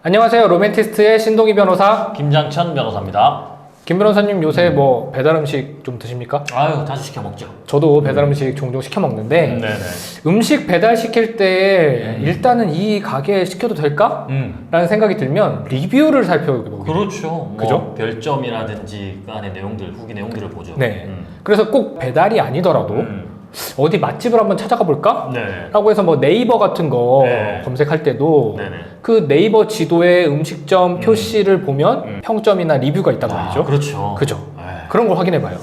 안녕하세요. 로맨티스트의 신동희 변호사 김장천 변호사입니다. 김 변호사님 요새 뭐 배달 음식 좀 드십니까? 아유, 자주 시켜 먹죠. 저도 배달 음식 종종 시켜 먹는데 네네. 음식 배달 시킬 때 일단은 이 가게에 시켜도 될까? 라는 생각이 들면 리뷰를 살펴보게 돼요. 그렇죠. 그죠? 뭐 별점이라든지 그 안에 내용들, 후기 내용들을 보죠. 네. 그래서 꼭 배달이 아니더라도 어디 맛집을 한번 찾아가 볼까? 네. 라고 해서 뭐 네이버 같은 거 네. 검색할 때도 네네. 그 네이버 지도에 음식점 표시를 보면 평점이나 리뷰가 있단 말이죠. 그렇죠. 그죠? 네. 그런 걸 확인해 봐요.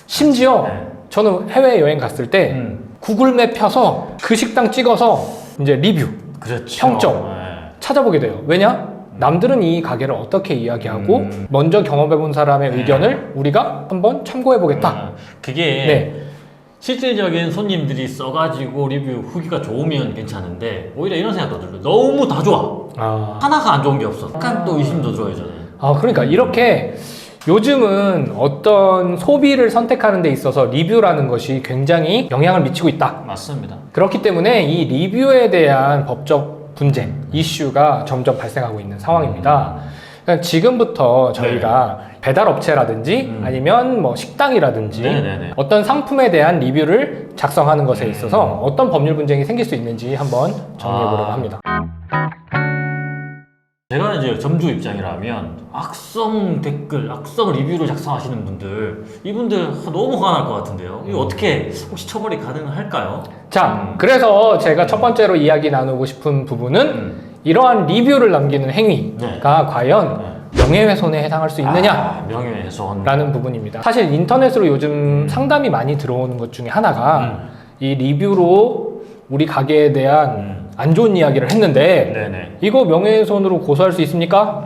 심지어 네. 저는 해외여행 갔을 때 구글맵 펴서 그 식당 찍어서 이제 리뷰, 그렇죠. 평점 네. 찾아보게 돼요. 왜냐? 남들은 이 가게를 어떻게 이야기하고 먼저 경험해본 사람의 의견을 우리가 한번 참고해보겠다. 그게 네. 실질적인 손님들이 써가지고 리뷰 후기가 좋으면 괜찮은데 오히려 이런 생각도 들어요. 너무 다 좋아. 하나가 안 좋은 게 없어. 약간 또 의심도 들어요, 저는. 그러니까 이렇게 요즘은 어떤 소비를 선택하는 데 있어서 리뷰라는 것이 굉장히 영향을 미치고 있다. 맞습니다. 그렇기 때문에 이 리뷰에 대한 법적 분쟁, 이슈가 점점 발생하고 있는 상황입니다. 그러니까 지금부터 저희가 배달 업체라든지 아니면 뭐 식당이라든지 네네네. 어떤 상품에 대한 리뷰를 작성하는 것에 있어서 어떤 법률 분쟁이 생길 수 있는지 한번 정리해 보려고 합니다. 제가 이제 점주 입장이라면 악성 댓글, 악성 리뷰를 작성하시는 분들, 이분들 너무 화가 날 것 같은데요. 이거 어떻게 혹시 처벌이 가능할까요? 자, 그래서 제가 첫 번째로 이야기 나누고 싶은 부분은 이러한 리뷰를 남기는 행위가 과연 명예훼손에 해당할 수 있느냐? 명예훼손. 라는 부분입니다. 사실 인터넷으로 요즘 상담이 많이 들어오는 것 중에 하나가 이 리뷰로 우리 가게에 대한 안 좋은 이야기를 했는데 네네. 이거 명예훼손으로 고소할 수 있습니까?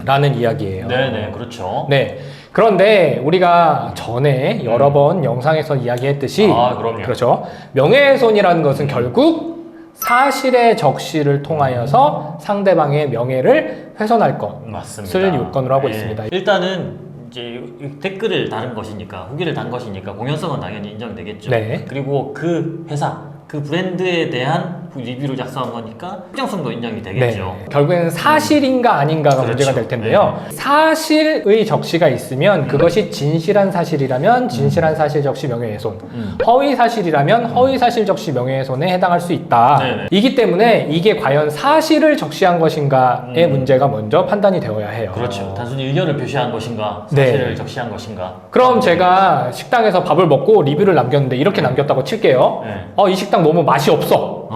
라는 이야기예요. 네네, 그렇죠. 네. 그런데 우리가 전에 여러 번 영상에서 이야기했듯이 그럼요. 그렇죠. 명예훼손이라는 것은 결국 사실의 적시를 통하여서 상대방의 명예를 훼손할 것을 맞습니다. 요건으로 하고 네. 있습니다. 일단은 이제 댓글을 다는 것이니까, 후기를 단 것이니까 공연성은 당연히 인정되겠죠. 네. 그리고 그 회사, 그 브랜드에 대한 리뷰를 작성한 거니까 특정성도 인정이 되겠죠. 네. 결국에는 사실인가 아닌가가 그렇죠. 문제가 될 텐데요. 사실의 적시가 있으면 그것이 진실한 사실이라면 진실한 사실 적시 명예훼손, 허위 사실이라면 허위 사실 적시 명예훼손에 해당할 수 있다. 네네. 이기 때문에 이게 과연 사실을 적시한 것인가의 문제가 먼저 판단이 되어야 해요. 그렇죠. 단순히 의견을 표시한 것인가, 네. 사실을 적시한 것인가. 그럼 제가 식당에서 밥을 먹고 리뷰를 남겼는데 이렇게 남겼다고 칠게요. 네. 이 식당 너무 맛이 없어.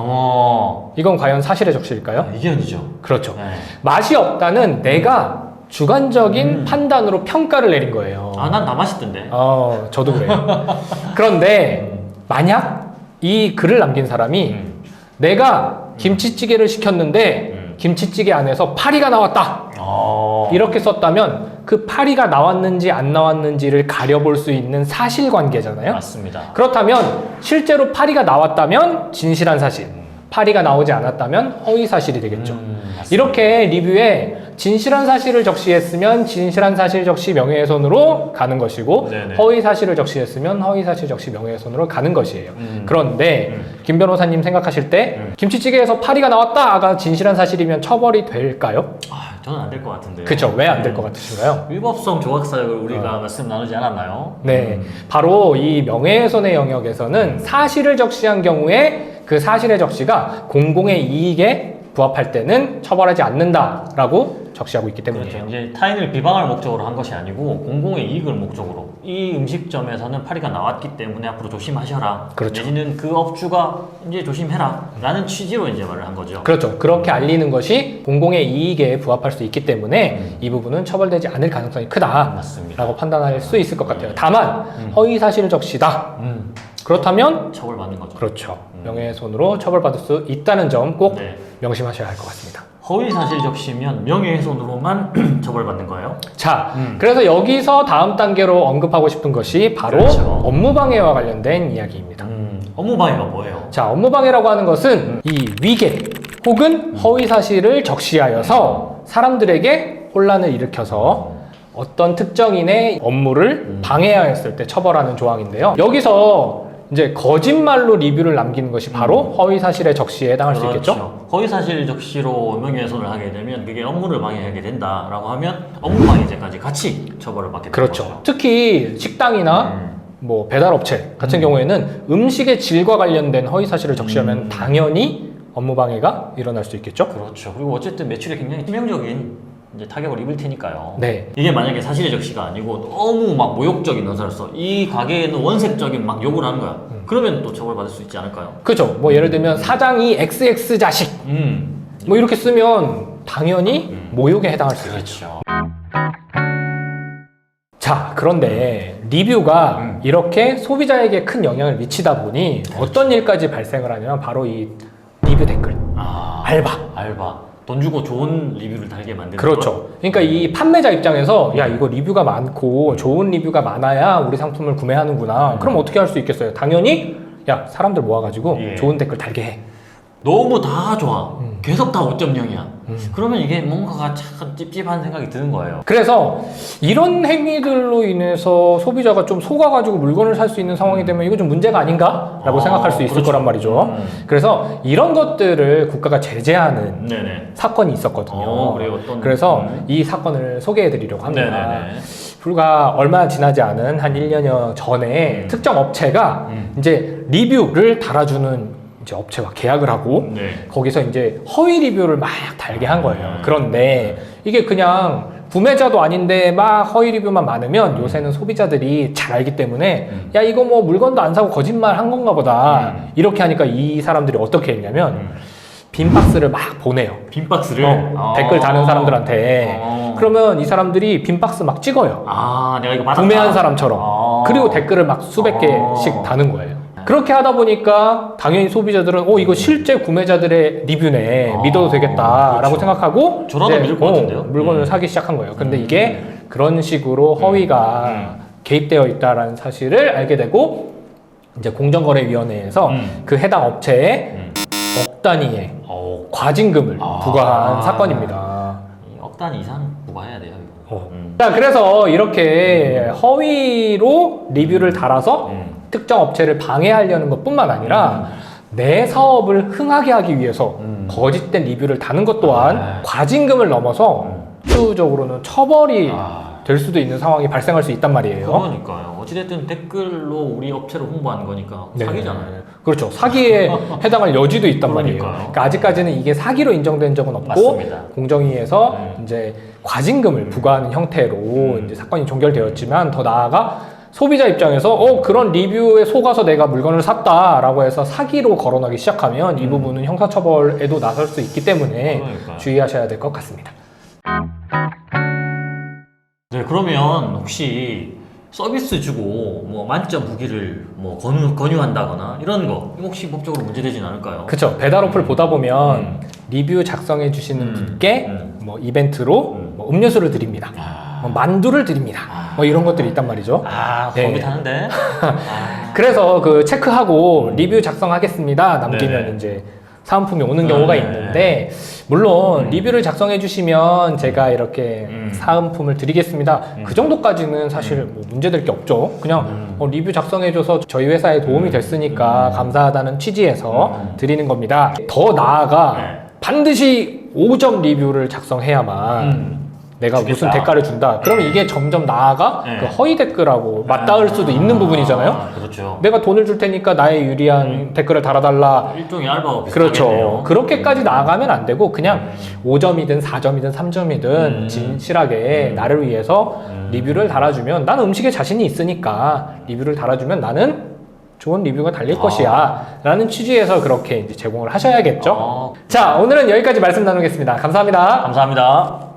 이건 과연 사실의 적시일까요? 의견이죠. 그렇죠. 네. 맛이 없다는 내가 주관적인 판단으로 평가를 내린 거예요. 난 다 맛있던데. 저도 그래요. 그런데 만약 이 글을 남긴 사람이 내가 김치찌개를 시켰는데 김치찌개 안에서 파리가 나왔다. 이렇게 썼다면 그 파리가 나왔는지 안 나왔는지를 가려볼 수 있는 사실관계잖아요. 맞습니다. 그렇다면 실제로 파리가 나왔다면 진실한 사실, 파리가 나오지 않았다면 허위 사실이 되겠죠. 이렇게 리뷰에 진실한 사실을 적시했으면 진실한 사실 적시 명예훼손으로 가는 것이고 네네. 허위 사실을 적시했으면 허위 사실 적시 명예훼손으로 가는 것이에요. 그런데 김 변호사님 생각하실 때 김치찌개에서 파리가 나왔다가 진실한 사실이면 처벌이 될까요? 저는 안 될 것 같은데요. 그렇죠. 왜 안 될 것 같으신가요? 위법성 조각사역을 우리가 말씀 나누지 않았나요? 네, 바로 이 명예훼손의 영역에서는 사실을 적시한 경우에 그 사실의 적시가 공공의 이익에 부합할 때는 처벌하지 않는다라고 적시하고 있기 때문이에요. 그렇죠. 이제 타인을 비방할 목적으로 한 것이 아니고 공공의 이익을 목적으로 이 음식점에서는 파리가 나왔기 때문에 앞으로 조심하셔라. 그렇죠. 내지는 그 업주가 이제 조심해라. 라는 취지로 이제 말을 한 거죠. 그렇죠. 그렇게 알리는 것이 공공의 이익에 부합할 수 있기 때문에 이 부분은 처벌되지 않을 가능성이 크다라고 맞습니다. 판단할 수 있을 것 같아요. 다만 허위 사실 적시다. 그렇다면 처벌받는 거죠. 그렇죠. 명예훼손으로 처벌받을 수 있다는 점 꼭 네. 명심하셔야 할 것 같습니다. 허위 사실 적시면 명예훼손으로만 처벌받는 거예요? 자, 그래서 여기서 다음 단계로 언급하고 싶은 것이 바로 그렇죠. 업무방해와 관련된 이야기입니다. 업무방해가 뭐예요? 자, 업무방해라고 하는 것은 이 위계 혹은 허위 사실을 적시하여서 사람들에게 혼란을 일으켜서 어떤 특정인의 업무를 방해하였을 때 처벌하는 조항인데요. 여기서 이제 거짓말로 리뷰를 남기는 것이 바로 허위 사실의 적시에 해당할 수 있겠죠? 허위 사실 적시로 명예훼손을 하게 되면 그게 업무를 방해하게 된다라고 하면 업무방해죄까지 같이 처벌을 받게 되는 그렇죠. 거죠. 특히 식당이나 뭐 배달업체 같은 경우에는 음식의 질과 관련된 허위 사실을 적시하면 당연히 업무방해가 일어날 수 있겠죠? 그렇죠. 그리고 어쨌든 매출에 굉장히 치명적인 이제 타격을 입을 테니까요. 네. 이게 만약에 사실의 적시가 아니고 너무 막 모욕적인 언사로서 이 가게에는 원색적인 막 욕을 하는 거야. 그러면 또 처벌받을 수 있지 않을까요? 그죠. 뭐 예를 들면 사장이 XX 자식 뭐 이렇게 쓰면 당연히 모욕에 해당할 수 있겠죠. 그렇죠. 자, 그런데 리뷰가 이렇게 소비자에게 큰 영향을 미치다 보니 어떤 일까지 발생을 하냐면 바로 이 리뷰 댓글, 알바. 돈 주고 좋은 리뷰를 달게 만드는 그렇죠. 그러니까 이 판매자 입장에서 야 이거 리뷰가 많고 좋은 리뷰가 많아야 우리 상품을 구매하는구나. 그럼 어떻게 할 수 있겠어요? 당연히 야 사람들 모아가지고 예. 좋은 댓글 달게 해. 너무 다 좋아. 계속 다 5.0이야. 그러면 이게 뭔가가 참 찝찝한 생각이 드는 거예요. 그래서 이런 행위들로 인해서 소비자가 좀 속아가지고 물건을 살 수 있는 상황이 되면 이거 좀 문제가 아닌가라고 생각할 수 있을 그렇죠. 거란 말이죠. 그래서 이런 것들을 국가가 제재하는 네네. 사건이 있었거든요. 그래요? 어떤? 그래서 이 사건을 소개해드리려고 합니다. 네네네. 불과 얼마 지나지 않은 한 1년여 전에 특정 업체가 이제 리뷰를 달아주는 이제 업체와 계약을 하고 네. 거기서 이제 허위 리뷰를 막 달게 한 거예요. 그런데 이게 그냥 구매자도 아닌데 막 허위 리뷰만 많으면 요새는 소비자들이 잘 알기 때문에 야 이거 뭐 물건도 안 사고 거짓말 한 건가 보다 이렇게 하니까 이 사람들이 어떻게 했냐면 빈 박스를 막 보내요. 빈 박스를 댓글 다는 사람들한테. 그러면 이 사람들이 빈 박스 막 찍어요. 내가 이거 받았다. 구매한 사람처럼. 그리고 댓글을 막 수백 개씩 다는 거예요. 그렇게 하다 보니까 당연히 소비자들은 이거 실제 구매자들의 리뷰네, 믿어도 되겠다라고 그렇죠. 생각하고 저라도 믿을 것 같은데요? 물건을 사기 시작한 거예요. 근데 이게 그런 식으로 허위가 개입되어 있다라는 사실을 알게 되고 이제 공정거래위원회에서 그 해당 업체에 억 단위의 과징금을 부과한 사건입니다. 억 단위 이상 부과해야 돼요. 이거. 자, 그래서 이렇게 허위로 리뷰를 달아서 특정 업체를 방해하려는 것뿐만 아니라 내 사업을 흥하게 하기 위해서 거짓된 리뷰를 다는 것 또한 과징금을 넘어서 실질적으로는 처벌이 될 수도 있는 상황이 발생할 수 있단 말이에요. 그러니까요. 어찌됐든 댓글로 우리 업체를 홍보하는 거니까 네. 사기잖아요. 그렇죠. 사기에 해당할 여지도 있단 말이에요. 그러니까요. 그러니까 아직까지는 이게 사기로 인정된 적은 없고 맞습니다. 공정위에서 이제 과징금을 부과하는 형태로 이제 사건이 종결되었지만 더 나아가 소비자 입장에서 그런 리뷰에 속아서 내가 물건을 샀다라고 해서 사기로 거론하기 시작하면 이 부분은 형사처벌에도 나설 수 있기 때문에 그러니까요. 주의하셔야 될 것 같습니다. 네, 그러면 혹시 서비스 주고 뭐 만점 후기를 뭐 권유한다거나 이런 거 이거 혹시 법적으로 문제되진 않을까요? 그렇죠. 배달 어플 보다 보면 리뷰 작성해 주시는 분께 뭐 이벤트로 뭐 음료수를 드립니다. 뭐 만두를 드립니다. 뭐 이런 것들이 있단 말이죠. 네. 거기 타는데. 그래서 그 체크하고 리뷰 작성하겠습니다. 남기면 네네. 이제 사은품이 오는 경우가 있는데 물론 리뷰를 작성해 주시면 제가 이렇게 사은품을 드리겠습니다. 그 정도까지는 사실 뭐 문제될 게 없죠. 그냥 리뷰 작성해 줘서 저희 회사에 도움이 됐으니까 감사하다는 취지에서 드리는 겁니다. 더 나아가 반드시 5점 리뷰를 작성해야만 내가 주겠다. 무슨 대가를 준다. 그러면 이게 점점 나아가 그 허위 댓글하고 맞닿을 수도 있는 부분이잖아요. 그렇죠. 내가 돈을 줄 테니까 나의 유리한 댓글을 달아달라. 일종의 알바가 그렇죠. 비슷하겠네요. 그렇게까지 나아가면 안 되고 그냥 5점이든 4점이든 3점이든 진실하게 나를 위해서 리뷰를 달아주면 나는 음식에 자신이 있으니까 리뷰를 달아주면 나는 좋은 리뷰가 달릴 것이야 라는 취지에서 그렇게 이제 제공을 하셔야겠죠. 자, 오늘은 여기까지 말씀 나누겠습니다. 감사합니다. 감사합니다.